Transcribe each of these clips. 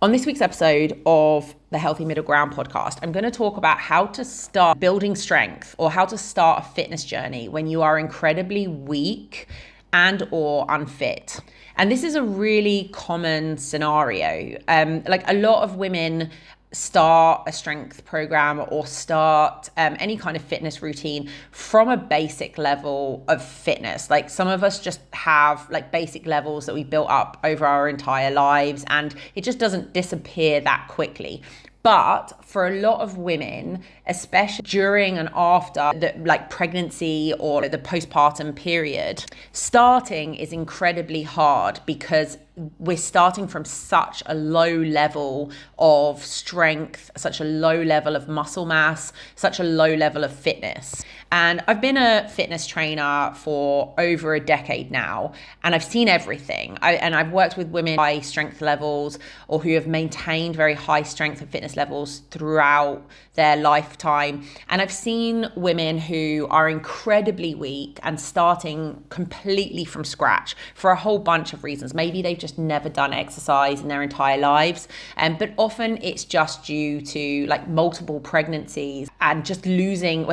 On this week's episode of the Healthy Middle Ground podcast, I'm going to talk about how to start building strength or how to start a fitness journey when you are incredibly weak and or unfit. And this is a really common scenario. Like a lot of women start a strength program or start any kind of fitness routine from a basic level of fitness. Like some of us just have like basic levels that we built up over our entire lives, and it just doesn't disappear that quickly. But for a lot of women, especially during and after the like pregnancy or the postpartum period, starting is incredibly hard because we're starting from such a low level of strength, such a low level of muscle mass, such a low level of fitness. And I've been a fitness trainer for over a decade now, and I've seen everything. I've worked with women high strength levels or who have maintained very high strength and fitness levels throughout their lifetime. And I've seen women who are incredibly weak and starting completely from scratch for a whole bunch of reasons. Maybe they've just never done exercise in their entire lives. But often it's just due to like multiple pregnancies and just losing.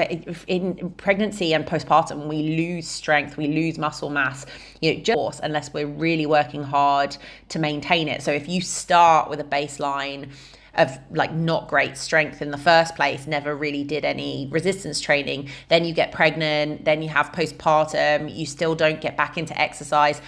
In pregnancy and postpartum, we lose strength, we lose muscle mass, just unless we're really working hard to maintain it. So if you start with a baseline of like not great strength in the first place, never really did any resistance training, then you get pregnant, then you have postpartum, you still don't get back into exercise,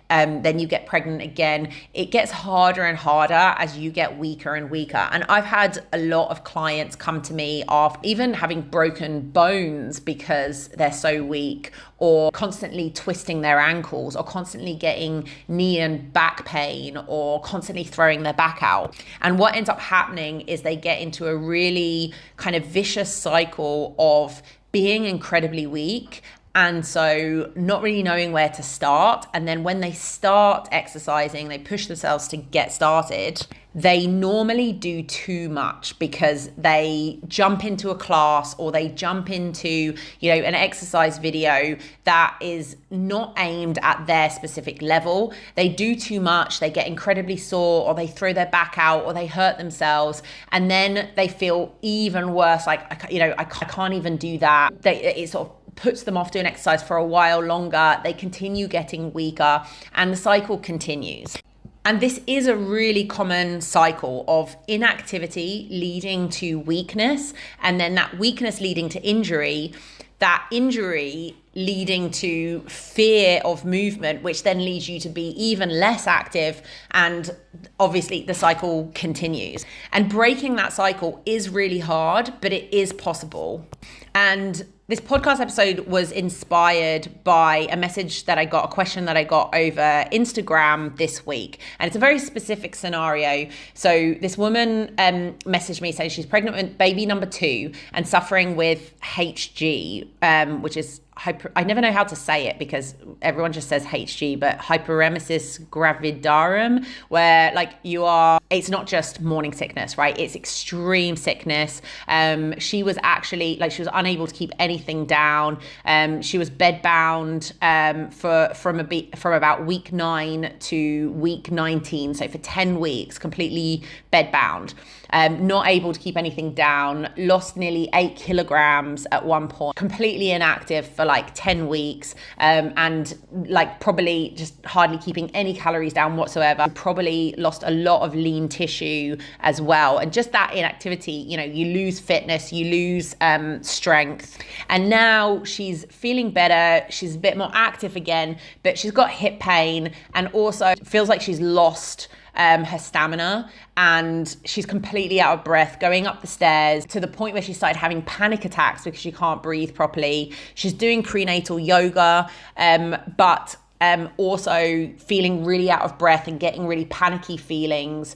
then you get pregnant again. It gets harder and harder as you get weaker and weaker. And I've had a lot of clients come to me after even having broken bones because they're so weak, or constantly twisting their ankles, or constantly getting knee and back pain, or constantly throwing their back out. And what ends up happening is they get into a really kind of vicious cycle of being incredibly weak, and so not really knowing where to start. And then when they start exercising, they push themselves to get started, they normally do too much because they jump into a class or they jump into, an exercise video that is not aimed at their specific level. They do too much, they get incredibly sore, or they throw their back out, or they hurt themselves. And then they feel even worse, like, I can't even do that. It sort of puts them off doing exercise for a while longer. They continue getting weaker and the cycle continues. And this is a really common cycle of inactivity leading to weakness, and then that weakness leading to injury, that injury leading to fear of movement, which then leads you to be even less active, and obviously the cycle continues. And breaking that cycle is really hard, but it is possible. And this podcast episode was inspired by a question that I got over Instagram this week. And it's a very specific scenario. So this woman messaged me saying she's pregnant with baby number 2 and suffering with HG, which is I never know how to say it because everyone just says HG, but hyperemesis gravidarum, where it's not just morning sickness, right? It's extreme sickness. She was actually she was unable to keep anything down. She was bedbound from about week 9 to week 19. So for 10 weeks, completely bedbound. Not able to keep anything down, lost nearly 8 kilograms at one point, completely inactive for 10 weeks, and probably just hardly keeping any calories down whatsoever. Probably lost a lot of lean tissue as well. And just that inactivity, you lose fitness, you lose strength. And now she's feeling better. She's a bit more active again, but she's got hip pain and also feels like she's lost her stamina, and she's completely out of breath going up the stairs to the point where she started having panic attacks because she can't breathe properly. She's doing prenatal yoga, but also feeling really out of breath and getting really panicky feelings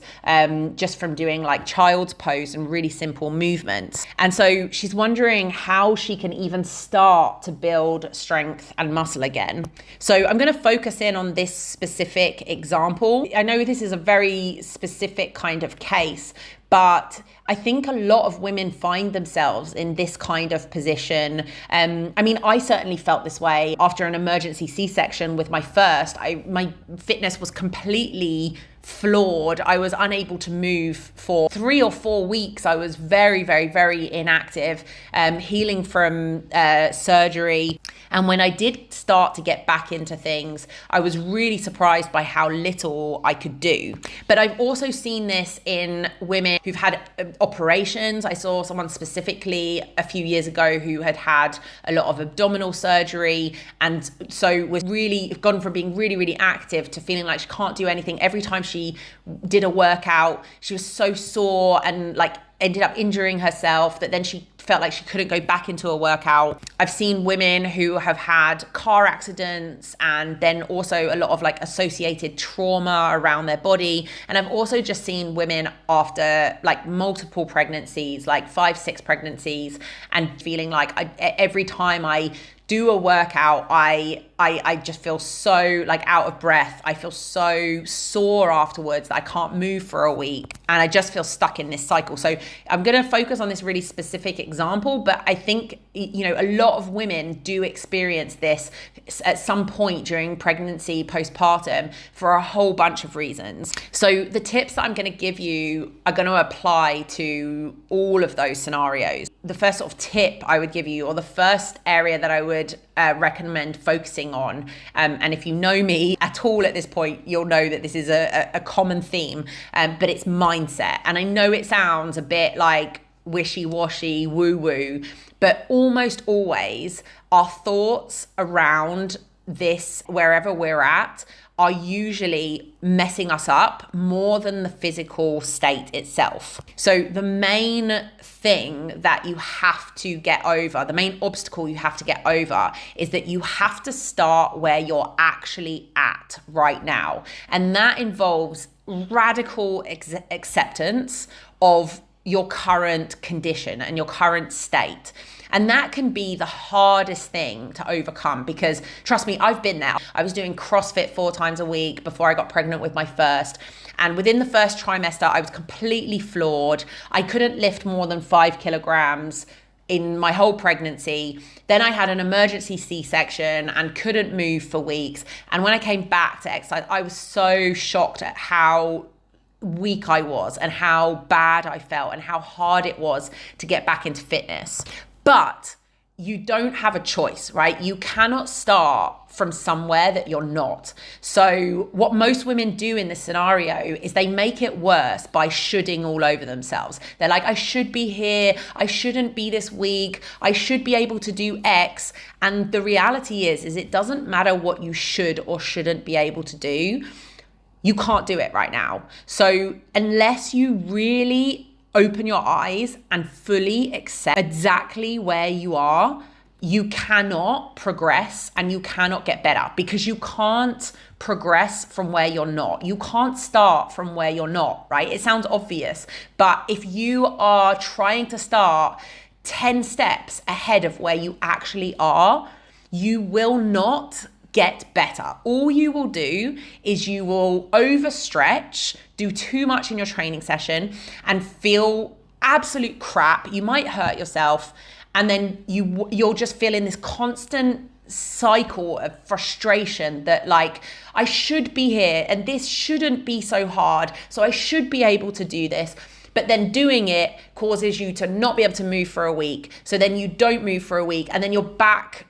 just from doing child's pose and really simple movements. And so she's wondering how she can even start to build strength and muscle again. So I'm going to focus in on this specific example. I know this is a very specific kind of case, but I think a lot of women find themselves in this kind of position. I certainly felt this way after an emergency C-section with my first. My fitness was completely floored. I was unable to move for 3 or 4 weeks. I was very, very, very inactive, healing from surgery. And when I did start to get back into things, I was really surprised by how little I could do. But I've also seen this in women who've had operations. I saw someone specifically a few years ago who had had a lot of abdominal surgery, and so was really gone from being really, really active to feeling like she can't do anything. Every time she did a workout, she was so sore and like ended up injuring herself that then she felt like she couldn't go back into a workout. I've seen women who have had car accidents and then also a lot of like associated trauma around their body. And I've also just seen women after like multiple pregnancies, like 5-6 pregnancies, and feeling like every time I do a workout, I just feel so like out of breath. I feel so sore afterwards that I can't move for a week, and I just feel stuck in this cycle. So I'm going to focus on this really specific example, but I think, you know, a lot of women do experience this at some point during pregnancy, postpartum, for a whole bunch of reasons. So the tips that I'm going to give you are going to apply to all of those scenarios. The first sort of tip I would give you, or the first area that I would recommend focusing on, and if you know me at all at this point, you'll know that this is a common theme, but it's mindset. And I know it sounds a bit like wishy-washy, woo-woo, but almost always our thoughts around this, wherever we're at, are usually messing us up more than the physical state itself. So the main thing that you have to get over, the main obstacle you have to get over, is that you have to start where you're actually at right now. And that involves radical acceptance of your current condition and your current state. And that can be the hardest thing to overcome, because trust me, I've been there. I was doing CrossFit 4 times a week before I got pregnant with my first. And within the first trimester, I was completely floored. I couldn't lift more than 5 kilograms in my whole pregnancy. Then I had an emergency C-section and couldn't move for weeks. And when I came back to exercise, I was so shocked at how weak I was and how bad I felt and how hard it was to get back into fitness. But you don't have a choice, right? You cannot start from somewhere that you're not. So what most women do in this scenario is they make it worse by shoulding all over themselves. They're like, I should be here. I shouldn't be this weak. I should be able to do X. And the reality is it doesn't matter what you should or shouldn't be able to do. You can't do it right now. So unless you really open your eyes and fully accept exactly where you are, you cannot progress and you cannot get better, because you can't progress from where you're not. You can't start from where you're not, right? It sounds obvious, but if you are trying to start 10 steps ahead of where you actually are, you will not get better. All you will do is you will overstretch, do too much in your training session, and feel absolute crap. You might hurt yourself, and then you'll just feel in this constant cycle of frustration that like, I should be here and this shouldn't be so hard, so I should be able to do this. But then doing it causes you to not be able to move for a week. So then you don't move for a week, and then you're back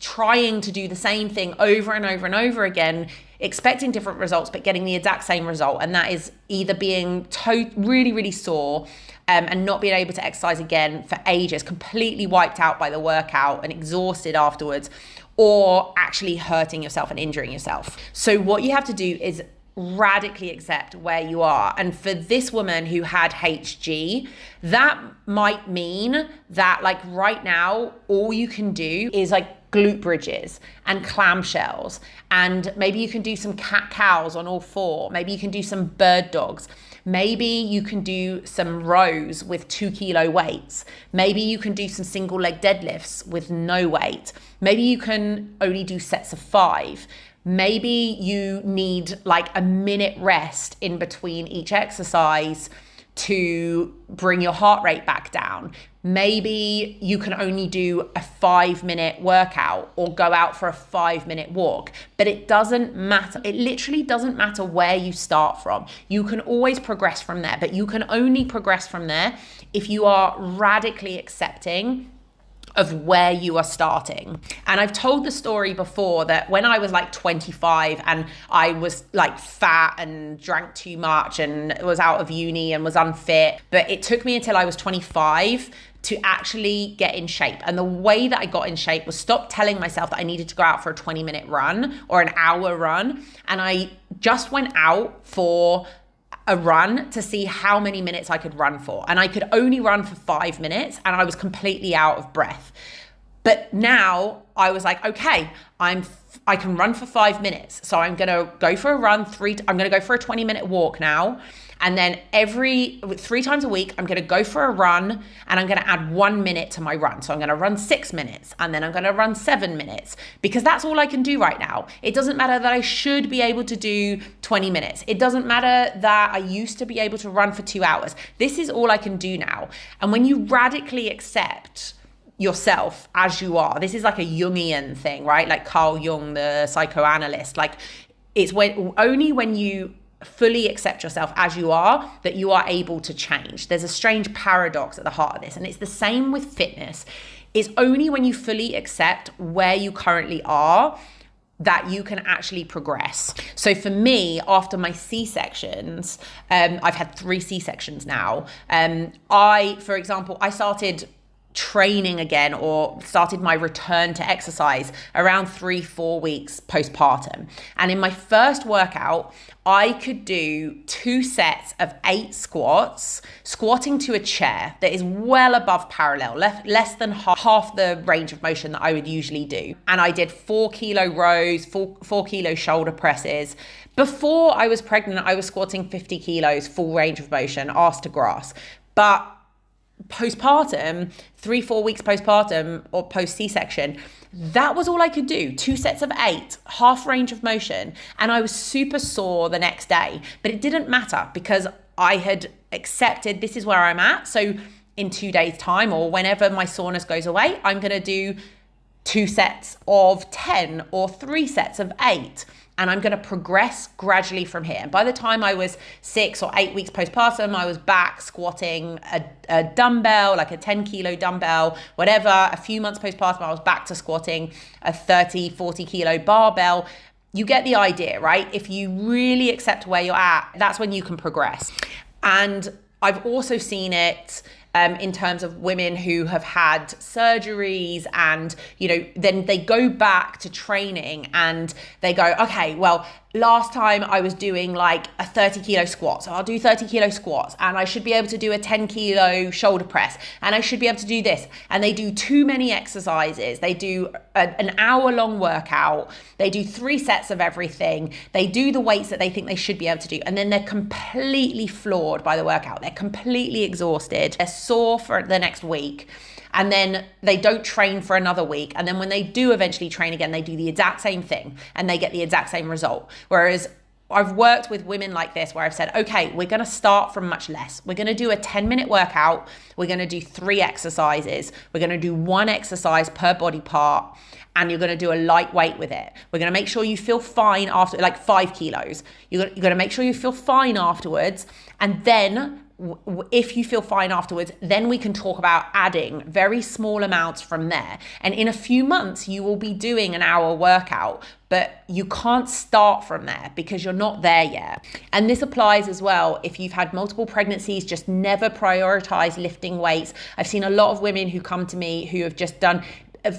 trying to do the same thing over and over and over again, expecting different results, but getting the exact same result. And that is either being really, really sore and not being able to exercise again for ages, completely wiped out by the workout and exhausted afterwards, or actually hurting yourself and injuring yourself. So what you have to do is radically accept where you are. And for this woman who had HG, that might mean that like right now, all you can do is like glute bridges and clamshells, and maybe you can do some cat cows on all 4. Maybe you can do some bird dogs. Maybe you can do some rows with 2 kilo weights. Maybe you can do some single leg deadlifts with no weight. Maybe you can only do sets of 5. Maybe you need like a minute rest in between each exercise to bring your heart rate back down. Maybe you can only do a 5-minute workout or go out for a 5-minute walk, but it doesn't matter. It literally doesn't matter where you start from. You can always progress from there, but you can only progress from there if you are radically accepting of where you are starting. And I've told the story before that when I was like 25 and I was like fat and drank too much and was out of uni and was unfit, but it took me until I was 25 to actually get in shape. And the way that I got in shape was stop telling myself that I needed to go out for a 20-minute run or an hour run. And I just went out for a run to see how many minutes I could run for. And I could only run for 5 minutes and I was completely out of breath. But now I was like, okay, I can run for 5 minutes. So I'm going to go for a run, I'm going to go for a 20-minute walk now. And then 3 times a week, I'm going to go for a run and I'm going to add 1 minute to my run. So I'm going to run 6 minutes and then I'm going to run 7 minutes because that's all I can do right now. It doesn't matter that I should be able to do 20 minutes. It doesn't matter that I used to be able to run for 2 hours. This is all I can do now. And when you radically accept yourself as you are, this is like a Jungian thing, right? Like Carl Jung, the psychoanalyst, like it's only when you fully accept yourself as you are that you are able to change. There's a strange paradox at the heart of this, and it's the same with fitness. It's only when you fully accept where you currently are that you can actually progress. So for me, after my C-sections, I've had 3 C-sections now. For example, I started training again or started my return to exercise around 3-4 weeks postpartum. And in my first workout, I could do 2 sets of 8 squats, squatting to a chair that is well above parallel, less than half the range of motion that I would usually do. And I did 4 kilo rows, 4 kilo shoulder presses. Before I was pregnant, I was squatting 50 kilos, full range of motion, arse to grass. But postpartum, 3-4 weeks postpartum or post C-section, that was all I could do. 2 sets of 8, half range of motion. And I was super sore the next day, but it didn't matter because I had accepted this is where I'm at. So in 2 days time or whenever my soreness goes away, I'm going to do 2 sets of 10 or 3 sets of 8. And I'm going to progress gradually from here. And by the time I was 6 or 8 weeks postpartum, I was back squatting a dumbbell, like a 10 kilo dumbbell, whatever. A few months postpartum, I was back to squatting a 30, 40 kilo barbell. You get the idea, right? If you really accept where you're at, that's when you can progress. And I've also seen it in terms of women who have had surgeries and, then they go back to training and they go, okay, well, last time I was doing like a 30 kilo squat. So I'll do 30 kilo squats and I should be able to do a 10 kilo shoulder press and I should be able to do this. And they do too many exercises. They do an hour long workout. They do 3 sets of everything. They do the weights that they think they should be able to do. And then they're completely floored by the workout. They're completely exhausted. They're sore for the next week. And then they don't train for another week. And then when they do eventually train again, they do the exact same thing and they get the exact same result. Whereas I've worked with women like this where I've said, okay, we're going to start from much less. We're going to do a 10-minute workout. We're going to do 3 exercises. We're going to do 1 exercise per body part. And you're going to do a light weight with it. We're going to make sure you feel fine after, like 5 kilos. You're going to make sure you feel fine afterwards. And then if you feel fine afterwards, then we can talk about adding very small amounts from there. And in a few months, you will be doing an hour workout, but you can't start from there because you're not there yet. And this applies as well if you've had multiple pregnancies, just never prioritize lifting weights. I've seen a lot of women who come to me who have just done,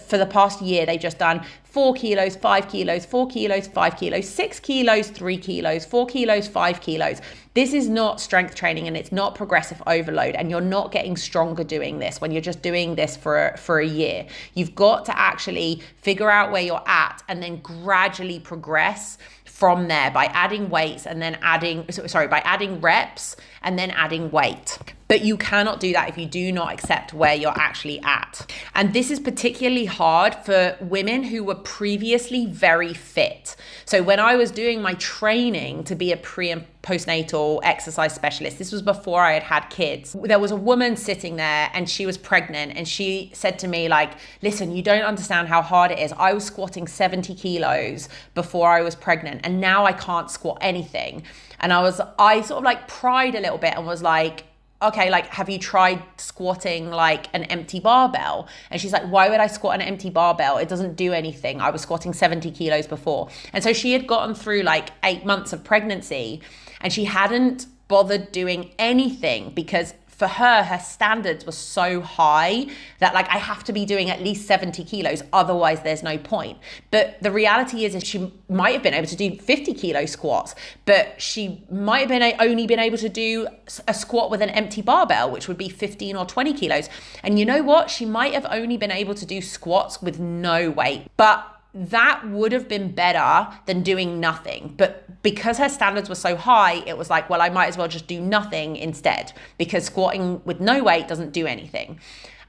for the past year, they've just done 4 kilos, 5 kilos, 4 kilos, 5 kilos, 6 kilos, 3 kilos, 4 kilos, 5 kilos. This is not strength training and it's not progressive overload, and you're not getting stronger doing this when you're just doing this for a year. You've got to actually figure out where you're at and then gradually progress from there by adding weights and then by adding reps and then adding weight. But you cannot do that if you do not accept where you're actually at. And this is particularly hard for women who were previously very fit. So when I was doing my training to be a pre and postnatal exercise specialist, this was before I had had kids, there was a woman sitting there and she was pregnant, and she said to me, like, listen, you don't understand how hard it is. I was squatting 70 kilos before I was pregnant, and now I can't squat anything. And I sort of like pried a little bit and was like, okay, like, have you tried squatting like an empty barbell? And she's like, why would I squat an empty barbell? It doesn't do anything. I was squatting 70 kilos before. And so she had gotten through like 8 months of pregnancy, and she hadn't bothered doing anything because for her standards were so high that, like, I have to be doing at least 70 kilos, otherwise there's no point. But the reality is she might have been able to do 50 kilo squats, but she might have only been able to do a squat with an empty barbell, which would be 15 or 20 kilos. And you know what? She might have only been able to do squats with no weight, but that would have been better than doing nothing. But because her standards were so high, it was like, well, I might as well just do nothing instead, because squatting with no weight doesn't do anything.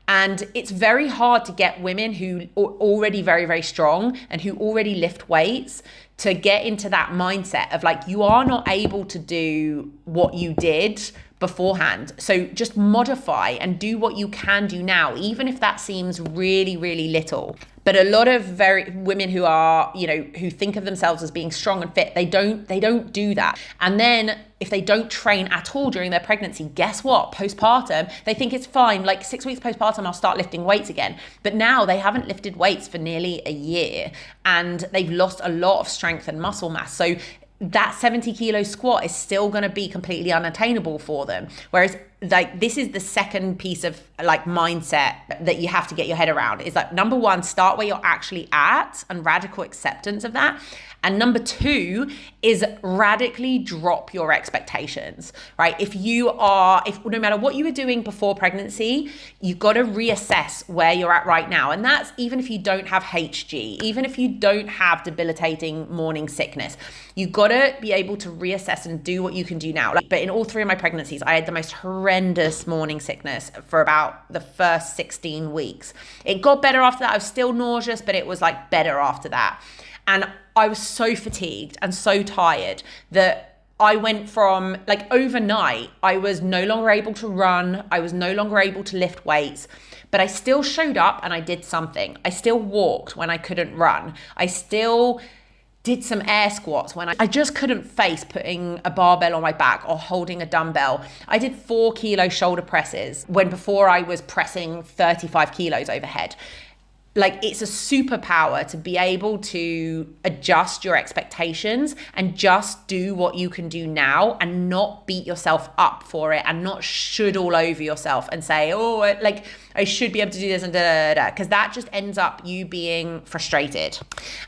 And it's very hard to get women who are already very, very strong and who already lift weights to get into that mindset of like, you are not able to do what you did beforehand. So just modify and do what you can do now, even if that seems really, really little. But a lot of women who are, who think of themselves as being strong and fit, they don't do that. And then if they don't train at all during their pregnancy, guess what? Postpartum, they think it's fine. Like 6 weeks postpartum, I'll start lifting weights again. But now they haven't lifted weights for nearly a year, and they've lost a lot of strength and muscle mass. So that 70 kilo squat is still going to be completely unattainable for them. Whereas like, this is the second piece of like mindset that you have to get your head around, is like, number one, start where you're actually at and radical acceptance of that. And number two is radically drop your expectations, right? If no matter what you were doing before pregnancy, you've got to reassess where you're at right now. And that's even if you don't have HG, even if you don't have debilitating morning sickness, you've got to be able to reassess and do what you can do now. But in all three of my pregnancies, I had the most horrendous morning sickness for about the first 16 weeks. It got better after that. I was still nauseous, but it was like better after that. And I was so fatigued and so tired that I went from like overnight, I was no longer able to run. I was no longer able to lift weights, but I still showed up and I did something. I still walked when I couldn't run. I still did some air squats when I just couldn't face putting a barbell on my back or holding a dumbbell. I did 4 kilo shoulder presses when before I was pressing 35 kilos overhead. Like, it's a superpower to be able to adjust your expectations and just do what you can do now and not beat yourself up for it and not should all over yourself and say, oh, like, I should be able to do this and because that just ends up you being frustrated.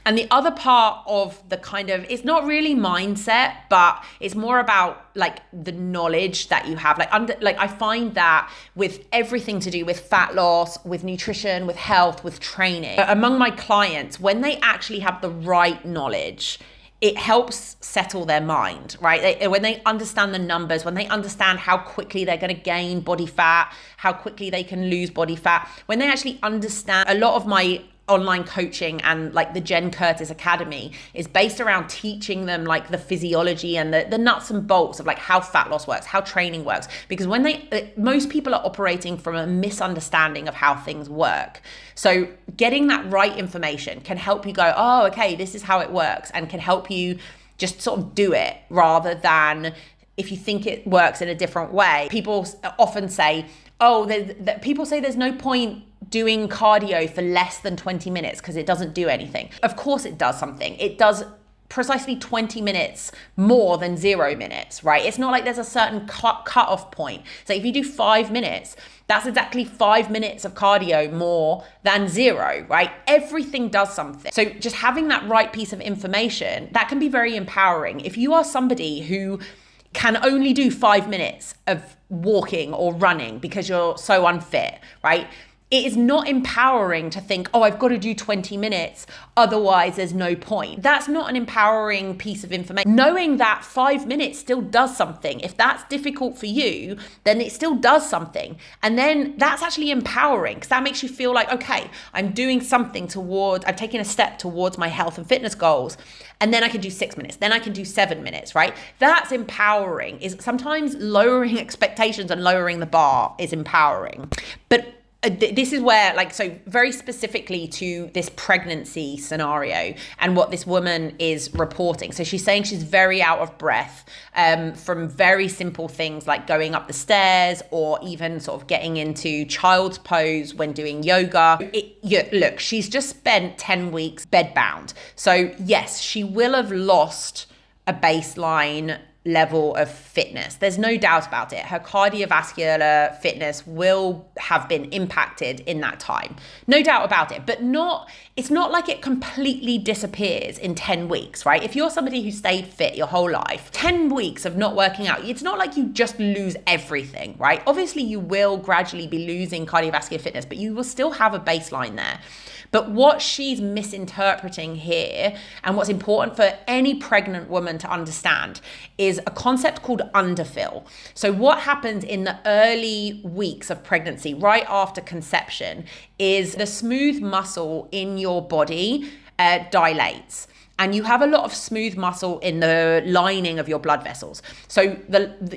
And the other part of the kind of, it's not really mindset, but it's more about like the knowledge that you have. Like I find that with everything to do with fat loss, with nutrition, with health, with training, among my clients, when they actually have the right knowledge, it helps settle their mind, right? When they understand the numbers, when they understand how quickly they're going to gain body fat, how quickly they can lose body fat, when they actually understand, a lot of my online coaching and like the Jen Curtis Academy is based around teaching them like the physiology and the nuts and bolts of like how fat loss works, how training works. Because most people are operating from a misunderstanding of how things work. So getting that right information can help you go, oh, okay, this is how it works, and can help you just sort of do it rather than if you think it works in a different way. People often say, people say there's no point doing cardio for less than 20 minutes because it doesn't do anything. Of course it does something. It does precisely 20 minutes more than 0 minutes, right? It's not like there's a certain cut-off point. So if you do 5 minutes, that's exactly 5 minutes of cardio more than 0, right? Everything does something. So just having that right piece of information, that can be very empowering. If you are somebody who can only do 5 minutes of walking or running because you're so unfit, right? It is not empowering to think, oh, I've got to do 20 minutes, otherwise there's no point. That's not an empowering piece of information. Knowing that 5 minutes still does something. If that's difficult for you, then it still does something. And then that's actually empowering, because that makes you feel like, okay, I'm doing something towards, I'm taking a step towards my health and fitness goals. And then I can do 6 minutes, then I can do 7 minutes, right? That's empowering. Is sometimes lowering expectations and lowering the bar is empowering. But this is where, like, so very specifically to this pregnancy scenario and what this woman is reporting. So she's saying she's very out of breath from very simple things like going up the stairs or even sort of getting into child's pose when doing yoga. Look, she's just spent 10 weeks bedbound. So yes, she will have lost a baseline level of fitness. There's no doubt about it. Her cardiovascular fitness will have been impacted in that time. No doubt about it. But it's not like it completely disappears in 10 weeks, right? If you're somebody who stayed fit your whole life, 10 weeks of not working out, it's not like you just lose everything, right? Obviously, you will gradually be losing cardiovascular fitness, but you will still have a baseline there. But what she's misinterpreting here, and what's important for any pregnant woman to understand, is a concept called underfill. So what happens in the early weeks of pregnancy, right after conception, is the smooth muscle in your body dilates. And you have a lot of smooth muscle in the lining of your blood vessels. So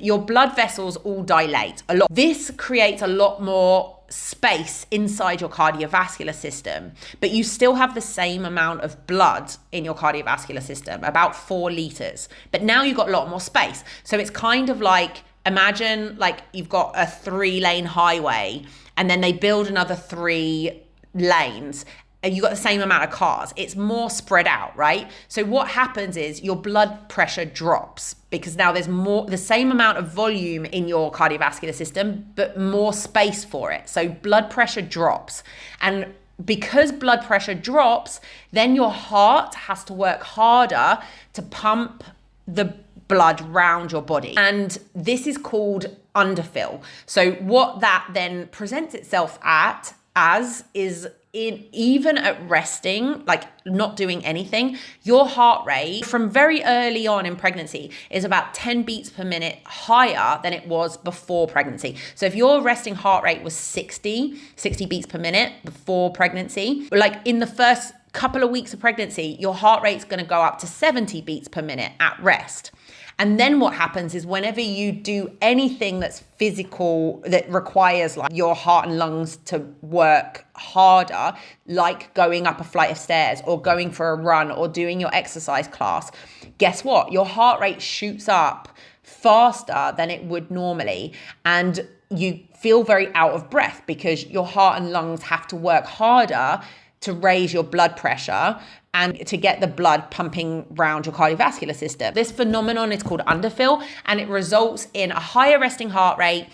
your blood vessels all dilate a lot. This creates a lot more space inside your cardiovascular system, but you still have the same amount of blood in your cardiovascular system, about 4 liters. But now you've got a lot more space. So it's kind of like, imagine like you've got a 3-lane highway and then they build another 3 lanes. You got the same amount of cars. It's more spread out, right? So what happens is your blood pressure drops because now there's the same amount of volume in your cardiovascular system, but more space for it. So blood pressure drops. And because blood pressure drops, then your heart has to work harder to pump the blood round your body. And this is called underfill. So what that then presents itself as is, even at resting, like not doing anything, your heart rate from very early on in pregnancy is about 10 beats per minute higher than it was before pregnancy. So if your resting heart rate was 60 beats per minute before pregnancy, like in the first couple of weeks of pregnancy, your heart rate's going to go up to 70 beats per minute at rest. And then what happens is whenever you do anything that's physical, that requires like your heart and lungs to work harder, like going up a flight of stairs or going for a run or doing your exercise class, guess what? Your heart rate shoots up faster than it would normally. And you feel very out of breath because your heart and lungs have to work harder to raise your blood pressure and to get the blood pumping around your cardiovascular system. This phenomenon is called underfill, and it results in a higher resting heart rate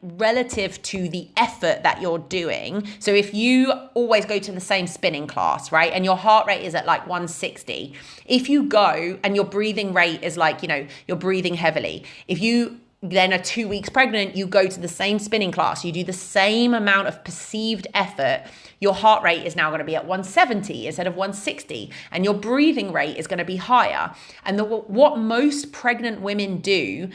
relative to the effort that you're doing. So if you always go to the same spinning class, right, and your heart rate is at like 160, if you go and your breathing rate is like, you're breathing heavily, if you then are 2 weeks pregnant, you go to the same spinning class, you do the same amount of perceived effort, your heart rate is now going to be at 170 instead of 160, and your breathing rate is going to be higher. And what most pregnant women do,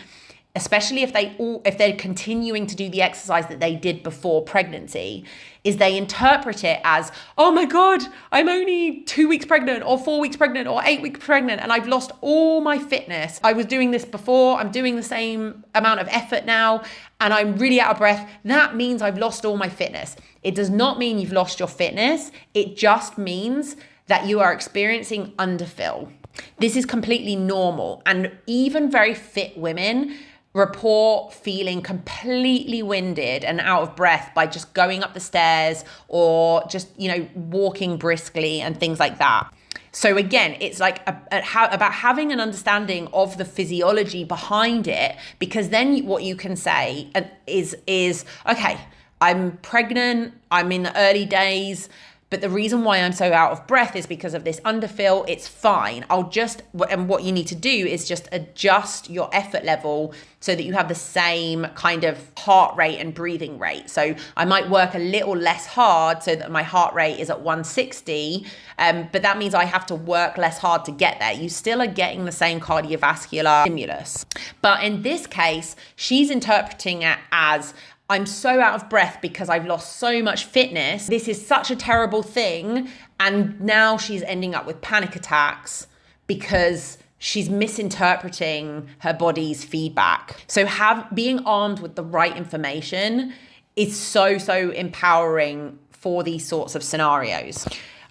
especially if they're continuing to do the exercise that they did before pregnancy, is they interpret it as, oh my God, I'm only 2 weeks pregnant or 4 weeks pregnant or 8 weeks pregnant and I've lost all my fitness. I was doing this before, I'm doing the same amount of effort now and I'm really out of breath. That means I've lost all my fitness. It does not mean you've lost your fitness. It just means that you are experiencing underfill. This is completely normal, and even very fit women report feeling completely winded and out of breath by just going up the stairs or just, walking briskly and things like that. So again, it's like about having an understanding of the physiology behind it, because then what you can say is, okay, I'm pregnant, I'm in the early days, But the reason why I'm so out of breath is because of this underfill. It's fine. And what you need to do is just adjust your effort level so that you have the same kind of heart rate and breathing rate. So I might work a little less hard so that my heart rate is at 160, but that means I have to work less hard to get there. You still are getting the same cardiovascular stimulus. But in this case, she's interpreting it as, I'm so out of breath because I've lost so much fitness. This is such a terrible thing. And now she's ending up with panic attacks because she's misinterpreting her body's feedback. So being armed with the right information is so empowering for these sorts of scenarios.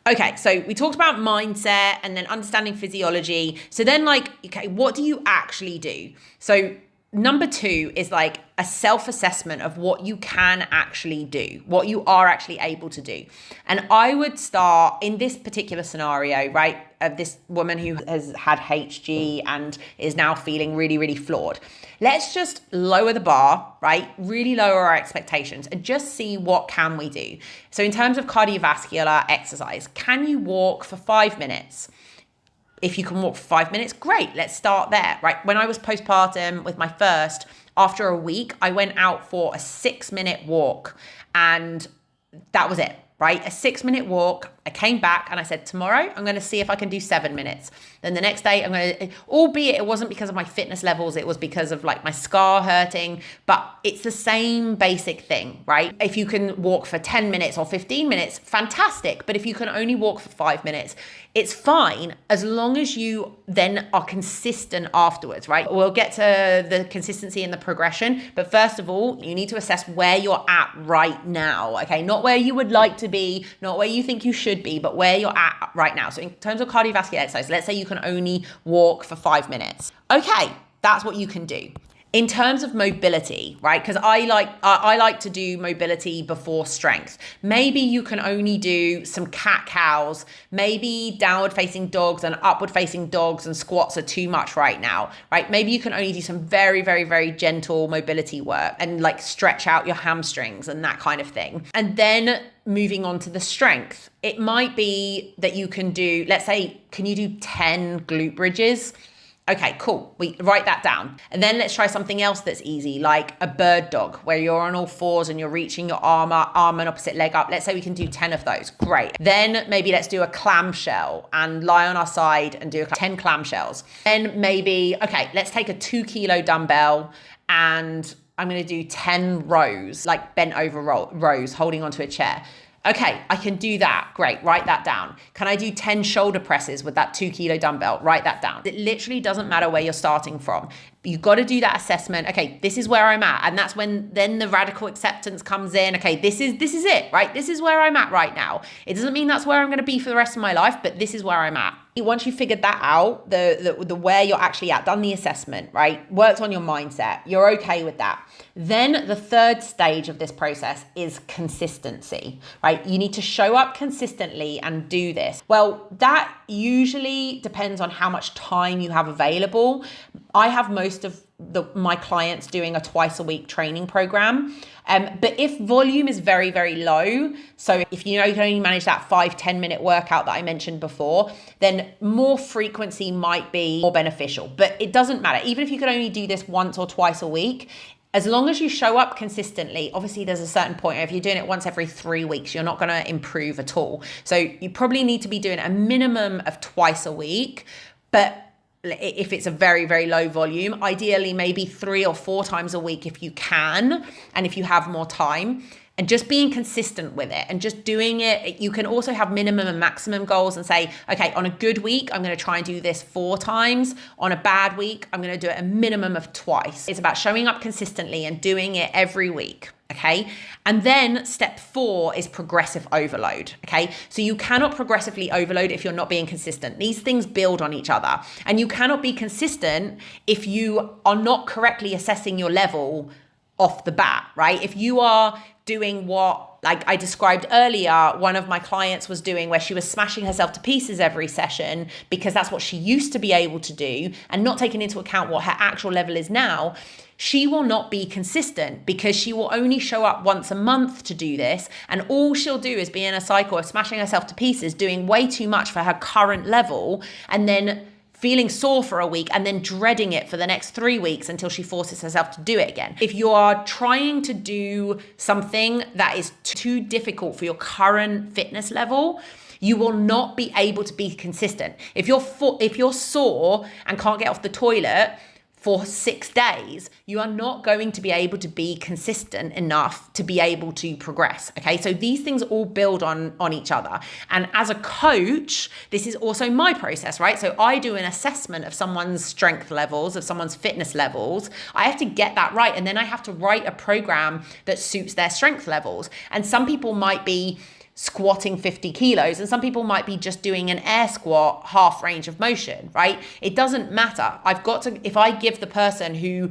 Okay, so we talked about mindset and then understanding physiology. So then okay, what do you actually do? So number 2 is a self-assessment of what you can actually do, what you are actually able to do. And I would start in this particular scenario, right, of this woman who has had HG and is now feeling really, really flawed. Let's just lower the bar, right? Really lower our expectations and just see what can we do. So in terms of cardiovascular exercise, can you walk for 5 minutes? If you can walk for 5 minutes, great. Let's start there, right? When I was postpartum with my first, after a week, I went out for a 6-minute walk and that was it, right? A 6-minute walk. I came back and I said, tomorrow, I'm going to see if I can do 7 minutes. Then the next day, I'm going to, albeit it wasn't because of my fitness levels, it was because of my scar hurting, but it's the same basic thing, right? If you can walk for 10 minutes or 15 minutes, fantastic. But if you can only walk for 5 minutes, it's fine as long as you then are consistent afterwards, right? We'll get to the consistency and the progression. But first of all, you need to assess where you're at right now, okay? Not where you would like to be, not where you think you should be, but where you're at right now. So in terms of cardiovascular exercise, let's say you can only walk for 5 minutes. Okay, that's what you can do. In terms of mobility, right? Because I like to do mobility before strength. Maybe you can only do some cat-cows. Maybe downward facing dogs and upward facing dogs and squats are too much right now, right? Maybe you can only do some very, very, very gentle mobility work and stretch out your hamstrings and that kind of thing. And then moving on to the strength, it might be that you can do, let's say, can you do 10 glute bridges? Okay, cool. We write that down. And then let's try something else that's easy, like a bird dog, where you're on all fours and you're reaching your arm and opposite leg up. Let's say we can do 10 of those. Great. Then maybe let's do a clamshell and lie on our side and do 10 clamshells. Then maybe, okay, let's take a 2-kilo dumbbell and I'm going to do 10 rows, bent over rows, holding onto a chair. Okay, I can do that. Great, write that down. Can I do 10 shoulder presses with that 2-kilo dumbbell? Write that down. It literally doesn't matter where you're starting from. You've got to do that assessment. Okay, this is where I'm at. And that's when then the radical acceptance comes in. Okay, this is it, right? This is where I'm at right now. It doesn't mean that's where I'm going to be for the rest of my life, but this is where I'm at. Once you've figured that out, the where you're actually at, done the assessment, right? Worked on your mindset, you're okay with that. Then the third stage of this process is consistency, right? You need to show up consistently and do this. Well, that usually depends on how much time you have available. I have most of my clients doing a twice a week training program. But if volume is very, very low, so if you can only manage that 5-10 minute workout that I mentioned before, then more frequency might be more beneficial. But it doesn't matter. Even if you could only do this once or twice a week, as long as you show up consistently, obviously there's a certain point. If you're doing it once every 3 weeks, you're not going to improve at all. So you probably need to be doing a minimum of twice a week. But if it's a very, very low volume, ideally maybe 3 or 4 times a week if you can, and if you have more time, and just being consistent with it and just doing it. You can also have minimum and maximum goals and say, okay, on a good week, I'm going to try and do this 4 times. On a bad week, I'm going to do it a minimum of twice. It's about showing up consistently and doing it every week. Okay. And then step 4 is progressive overload. Okay. So you cannot progressively overload if you're not being consistent. These things build on each other, and you cannot be consistent if you are not correctly assessing your level off the bat, right? If you are doing what like I described earlier, one of my clients was doing, where she was smashing herself to pieces every session because that's what she used to be able to do, and not taking into account what her actual level is now, she will not be consistent because she will only show up once a month to do this. And all she'll do is be in a cycle of smashing herself to pieces, doing way too much for her current level, and then feeling sore for a week and then dreading it for the next 3 weeks until she forces herself to do it again. If you are trying to do something that is too difficult for your current fitness level, you will not be able to be consistent. If you're sore and can't get off the toilet for 6 days, you are not going to be able to be consistent enough to be able to progress. Okay, so these things all build on each other. And as a coach, this is also my process, right? So I do an assessment of someone's strength levels, of someone's fitness levels. I have to get that right. And then I have to write a program that suits their strength levels. And some people might be squatting 50 kilos, and some people might be just doing an air squat half range of motion, right? It doesn't matter. If I give the person who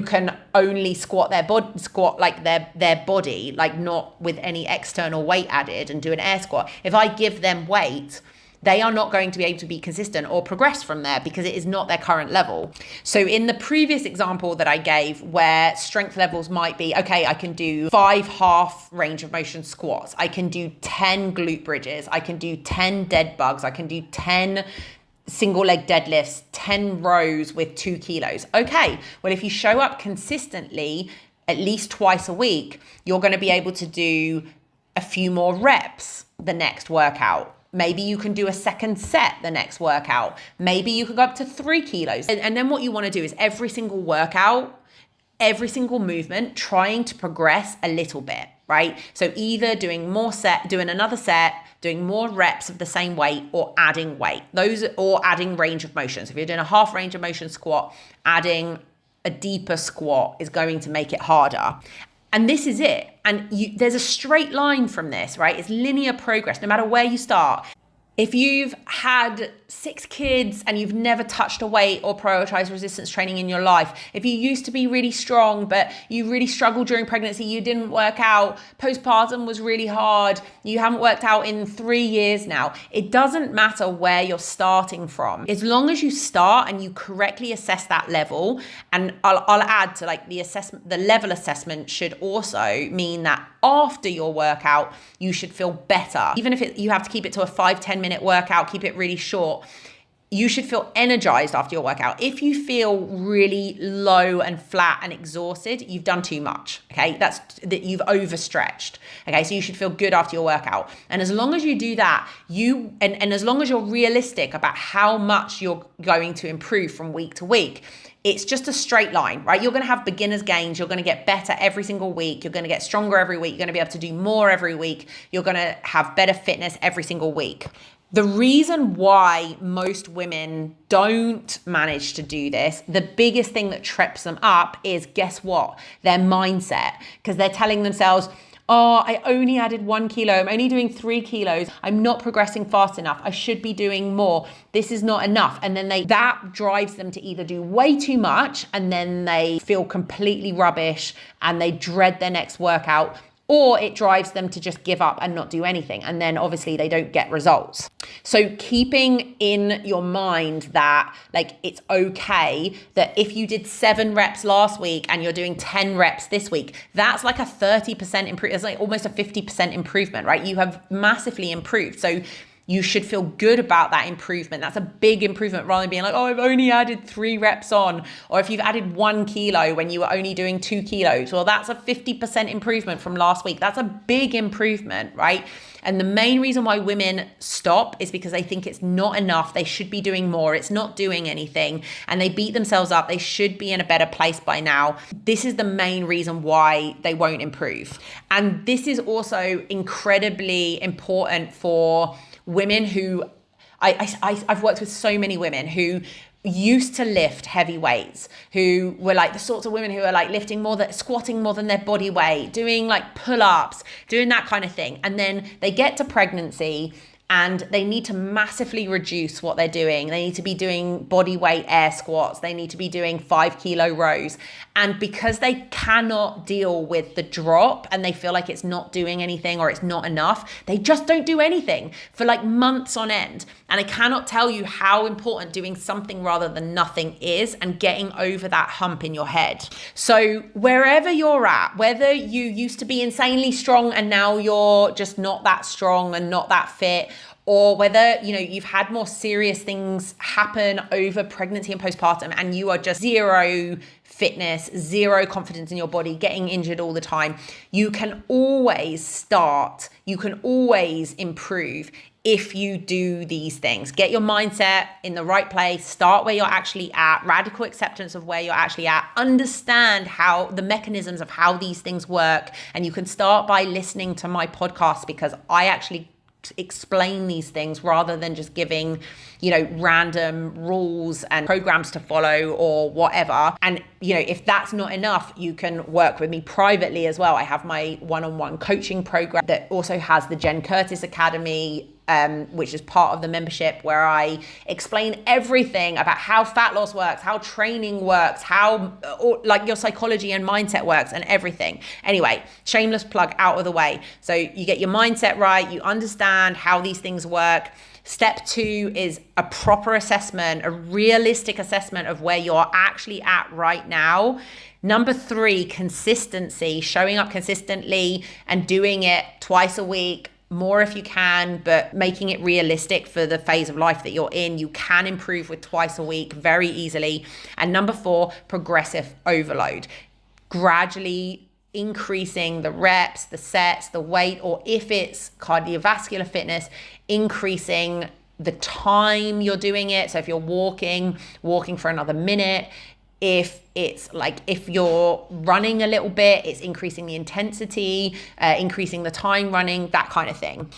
can only squat their body, like not with any external weight added, and do an air squat, if I give them weight, they are not going to be able to be consistent or progress from there because it is not their current level. So in the previous example that I gave, where strength levels might be, okay, I can do 5 half range of motion squats, I can do 10 glute bridges, I can do 10 dead bugs, I can do 10 single leg deadlifts, 10 rows with 2 kilos. Okay, well, if you show up consistently at least twice a week, you're going to be able to do a few more reps the next workout. Maybe you can do a second set the next workout. Maybe you could go up to 3 kilos. And then what you want to do is every single workout, every single movement, trying to progress a little bit, right? So either doing another set, doing more reps of the same weight, or adding weight. Or adding range of motion. So if you're doing a half range of motion squat, adding a deeper squat is going to make it harder. And this is it. And there's a straight line from this, right? It's linear progress, no matter where you start. If you've had 6 kids and you've never touched a weight or prioritized resistance training in your life, if you used to be really strong, but you really struggled during pregnancy, you didn't work out, postpartum was really hard, you haven't worked out in 3 years now, it doesn't matter where you're starting from. As long as you start and you correctly assess that level, and I'll add to like the level assessment should also mean that after your workout, you should feel better. Even if you have to keep it to a 5-10 minute workout, keep it really short, you should feel energized after your workout. If you feel really low and flat and exhausted, you've done too much. Okay, that's that you've overstretched. Okay, so you should feel good after your workout. And as long as you do that, and as long as you're realistic about how much you're going to improve from week to week, it's just a straight line, right? You're going to have beginner's gains. You're going to get better every single week. You're going to get stronger every week. You're going to be able to do more every week. You're going to have better fitness every single week. The reason why most women don't manage to do this, the biggest thing that trips them up is, guess what? Their mindset. Because they're telling themselves, oh, I only added 1 kilo. I'm only doing 3 kilos. I'm not progressing fast enough. I should be doing more. This is not enough. And then that drives them to either do way too much, and then they feel completely rubbish and they dread their next workout, or it drives them to just give up and not do anything. And then obviously they don't get results. So keeping in your mind that like it's okay that if you did 7 reps last week and you're doing 10 reps this week, that's like a 30% improvement. It's like almost a 50% improvement, right? You have massively improved. So you should feel good about that improvement. That's a big improvement, rather than being like, oh, I've only added 3 reps on. Or if you've added 1 kilo when you were only doing 2 kilos, well, that's a 50% improvement from last week. That's a big improvement, right? And the main reason why women stop is because they think it's not enough. They should be doing more. It's not doing anything. And they beat themselves up. They should be in a better place by now. This is the main reason why they won't improve. And this is also incredibly important for women who, I've worked with so many women who used to lift heavy weights, who were like the sorts of women who are like squatting more than their body weight, doing like pull-ups, doing that kind of thing. And then they get to pregnancy and they need to massively reduce what they're doing. They need to be doing body weight air squats. They need to be doing 5-kilo rows. And because they cannot deal with the drop and they feel like it's not doing anything or it's not enough, they just don't do anything for like months on end. And I cannot tell you how important doing something rather than nothing is, and getting over that hump in your head. So wherever you're at, whether you used to be insanely strong and now you're just not that strong and not that fit, or whether, you've had more serious things happen over pregnancy and postpartum and you are just zero fitness, zero confidence in your body, getting injured all the time, you can always start, you can always improve if you do these things. Get your mindset in the right place, start where you're actually at, radical acceptance of where you're actually at, understand how the mechanisms of how these things work. And you can start by listening to my podcast, because I actually explain these things rather than just giving, random rules and programs to follow or whatever. And, if that's not enough, you can work with me privately as well. I have my one-on-one coaching program that also has the Jen Curtis Academy, which is part of the membership, where I explain everything about how fat loss works, how training works, how like your psychology and mindset works and everything. Anyway, shameless plug out of the way. So you get your mindset right, you understand how these things work. Step 2 is a proper assessment, a realistic assessment of where you're actually at right now. Number 3, consistency, showing up consistently and doing it twice a week, more if you can, but making it realistic for the phase of life that you're in. You can improve with twice a week very easily. And number 4, progressive overload, gradually increasing the reps, the sets, the weight, or if it's cardiovascular fitness, increasing the time you're doing it. So if you're walking for another minute. If you're running a little bit, it's increasing the intensity, increasing the time running, that kind of thing.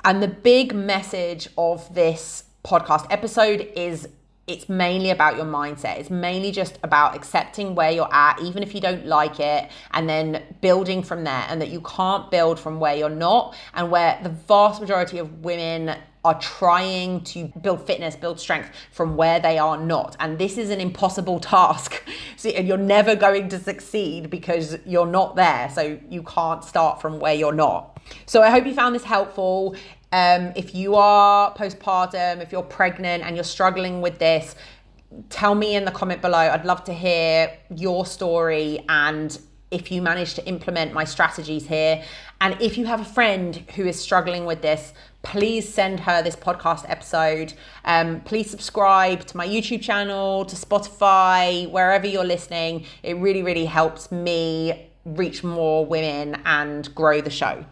And the big message of this podcast episode is it's mainly about your mindset. It's mainly just about accepting where you're at, even if you don't like it, and then building from there, and that you can't build from where you're not, and where the vast majority of women are trying to build fitness, build strength from where they are not. And this is an impossible task. And you're never going to succeed because you're not there. So you can't start from where you're not. So I hope you found this helpful. If you are postpartum, if you're pregnant and you're struggling with this, tell me in the comment below. I'd love to hear your story and if you manage to implement my strategies here. And if you have a friend who is struggling with this, please send her this podcast episode. Please subscribe to my YouTube channel, to Spotify, wherever you're listening. It really, really helps me reach more women and grow the show.